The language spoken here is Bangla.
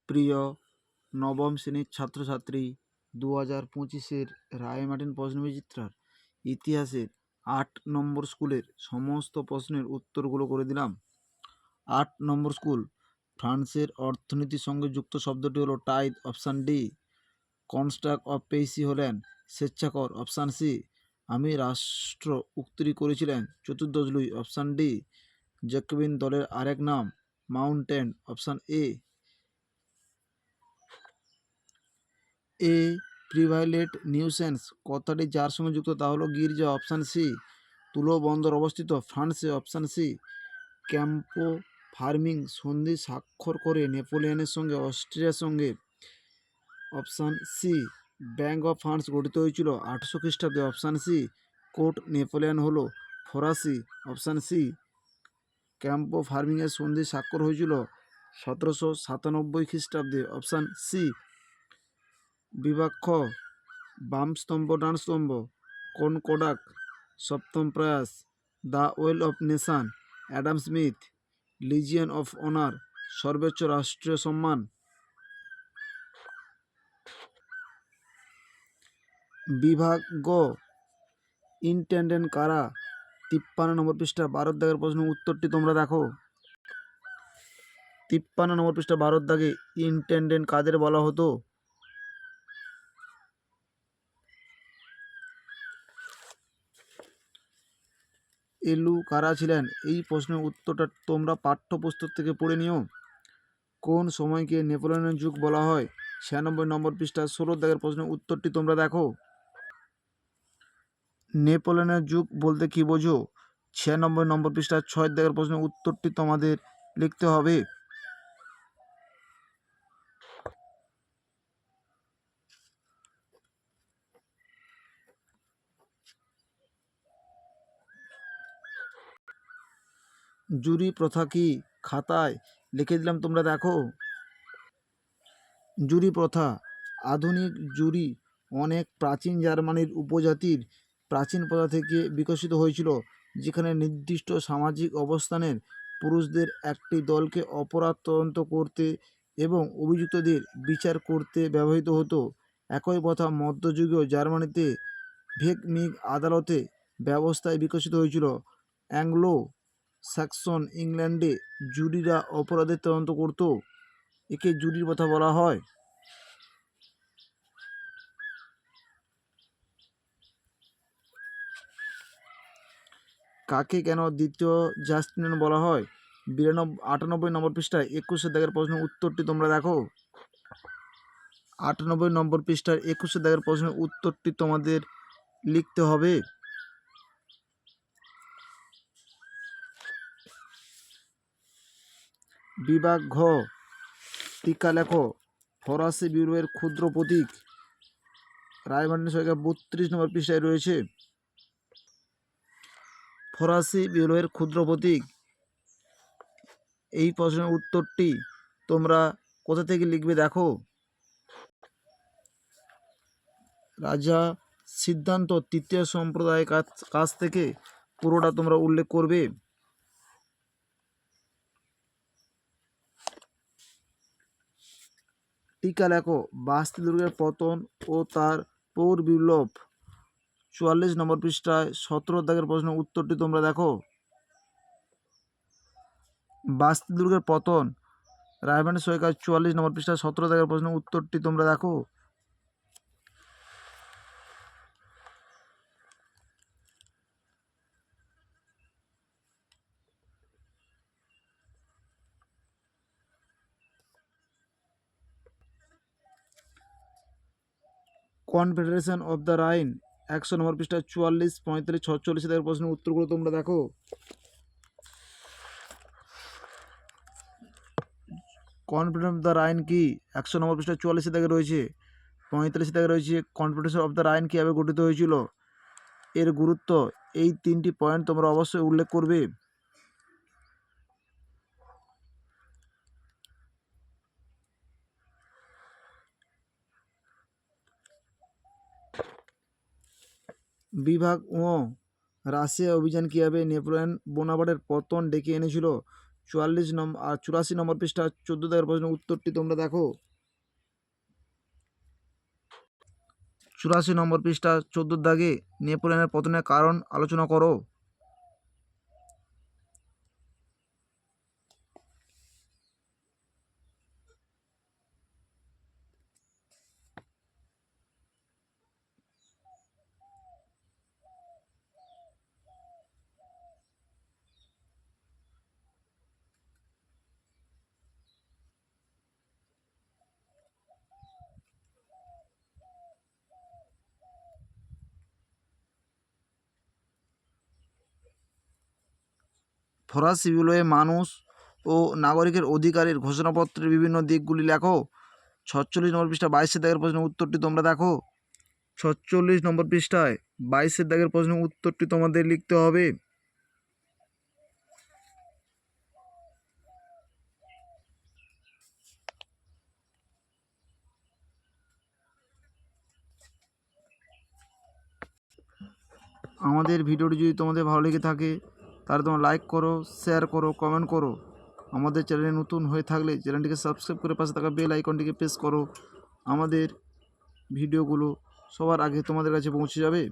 প্রিয় নবম শ্রেণীর ছাত্রছাত্রী, 2025-এর রায়মার্টিন প্রশ্নবিচিত্রার ইতিহাসের 8 নম্বর স্কুলের সমস্ত প্রশ্নের উত্তরগুলো করে দিলাম। 8 নম্বর স্কুল, ফ্রান্সের অর্থনীতির সঙ্গে যুক্ত শব্দটি হলো টাইদ, অপশান ডি। কনস্ট্রাক্ট অফ পেইসি হলেন স্বেচ্ছাকর, অপশান সি। আমি রাষ্ট্র উক্তিটি করেছিলেন চতুর্দশ লুই, অপশান ডি। জ্যাকোবিন দলের আরেক নাম Mountain, option A. A privileged nuisance কথাটি যার সঙ্গে যুক্ত তা হলো গির্জা, অপশান সি। তুলো বন্দর অবস্থিত ফ্রান্সে, অপশান সি। ক্যাম্পো ফার্মিং সন্ধি স্বাক্ষর করে নেপোলিয়নের সঙ্গে অস্ট্রিয়ার সঙ্গে, option C. Bank of France গঠিত হয়েছিল 800 খ্রিস্টাব্দে, অপশান সি। কোর্ট নেপোলিয়ন হলো ফরাসি, অপশান সি। ক্যাম্পো ফার্মিংয়ের সন্ধি স্বাক্ষর হয়েছিল 1797 খ্রিস্টাব্দে, অপশান সি। বিভাগ খ, বামস্তম্ভ ডানস্তম্ভ, কনকর্ডাট, সপ্তম প্রয়াস, the well of nation, Adam Smith, legion of honour, সর্বোচ্চ রাষ্ট্রীয় সম্মান। বিভাগ গ, ইন্টেন্ডেন্ট কারা, 53 নম্বর পৃষ্ঠা 12 দাগের প্রশ্ন উত্তরটি তোমরা দেখো। 53 নম্বর পৃষ্ঠা 12 দাগে ইন্টেন্ডেন্ট কাদের বলা হতো? এলু কারা ছিলেন? এই প্রশ্নের উত্তরটা তোমরা পাঠ্যপুস্তক থেকে পড়ে নিও। কোন সময়কে নেপোলিয়নের যুগ বলা হয়? 96 নম্বর পৃষ্ঠা 16 দাগের প্রশ্নের উত্তরটি তোমরা দেখো। নেপোলিয়নের যুগ বলতে কি বোঝো? 96 নম্বর পৃষ্ঠা 6 দাগের প্রশ্নের উত্তরটি তোমাদের লিখতে হবে। জুরি প্রথা কি? খাতায় লিখে দিলাম, তোমরা দেখো। জুরি প্রথা, আধুনিক জুরি অনেক প্রাচীন জার্মানির উপজাতির প্রাচীন প্রথা থেকে বিকশিত হয়েছিল, যেখানে নির্দিষ্ট সামাজিক অবস্থানের পুরুষদের একটি দলকে অপরাধ তদন্ত করতে এবং অভিযুক্তদের বিচার করতে ব্যবহৃত হতো। একই প্রথা মধ্যযুগীয় জার্মানিতে ভেকমিগ আদালতে ব্যবস্থায় বিকশিত হয়েছিল। অ্যাংলো স্যাক্সন ইংল্যান্ডে জুরিরা অপরাধের তদন্ত করত, একে জুরির প্রথা বলা হয়। কাকে কেন দ্বিতীয় জাস্টিনিয়ান বলা হয়? 98 নম্বর পৃষ্ঠায় 21 দাগের প্রশ্নের উত্তরটি তোমরা দেখো। 98 নম্বর পৃষ্ঠার 21 দাগের প্রশ্নের উত্তরটি তোমাদের লিখতে হবে। বিভাগ ঘ, টিকা লেখো, ফরাসি বিদ্রোহের ক্ষুদ্র প্রতীক। রায়মার্টিন সরকার 32 নম্বর পৃষ্ঠায় রয়েছে। ফরাসি বিদ্রোহের ক্ষুদ্র প্রতীক, এই প্রশ্নের উত্তরটি তোমরা কোথা থেকে লিখবে দেখো। রাজা সিদ্ধান্ত তৃতীয় সম্প্রদায়ের কাছ থেকে পুরোটা তোমরা উল্লেখ করবে। টিকা লেখো, বাস্তি দুর্গের পতন ও তার পৌর বিপ্লব। 44 নম্বর পৃষ্ঠায় 17 দাগের প্রশ্নের উত্তরটি তোমরা দেখো। বাস্তি দুর্গের পতন, রায়মার্টিন সরকার 44 নম্বর পৃষ্ঠায় 17 দাগের প্রশ্নের উত্তরটি তোমরা দেখো। কনফেডারেশন অফ দ্য রাইন 100 নম্বর পৃষ্ঠায় 44, 45, 46 দাগের প্রশ্নের উত্তরগুলো তোমরা দেখো। কনফেডারেশন অফ দ্য রাইন কি? 100 নম্বর পৃষ্ঠায় 44 দাগে রয়েছে। 45 দাগে রয়েছে কনফেডারেশন অফ দ্য রাইন কীভাবে গঠিত হয়েছিল, এর গুরুত্ব। এই 3টি পয়েন্ট তোমরা অবশ্যই উল্লেখ করবে। বিভাগ ও, রাশিয়া অভিযান কীভাবে নেপোলিয়ন বোনাপার্টের পতন ডেকে এনেছিল? 84 নম্বর পৃষ্ঠা 14 দাগের প্রশ্নের উত্তরটি তোমরা দেখো। 84 নম্বর পৃষ্ঠা 14 দাগে নেপোলিয়নের পতনের কারণ আলোচনা করো। ফরাসি বিপ্লবে মানুষ ও নাগরিকের অধিকারের ঘোষণাপত্রের বিভিন্ন দিকগুলি লেখো। 46 নম্বর পৃষ্ঠা 22 দাগের প্রশ্নের উত্তরটি তোমরা দেখো। 46 নম্বর পৃষ্ঠায় 22 দাগের প্রশ্নের উত্তরটি তোমাদের লিখতে হবে। আমাদের ভিডিওটি যদি তোমাদের ভালো লেগে থাকে তাহলে তোমরা লাইক করো, শেয়ার করো, কমেন্ট করো। আমাদের চ্যানেলে নতুন হয়ে থাকলে চ্যানেলটিকে সাবস্ক্রাইব করে পাশে থাকা বেল আইকনটিকে প্রেস করো। আমাদের ভিডিওগুলো সবার আগে তোমাদের কাছে পৌঁছে যাবে।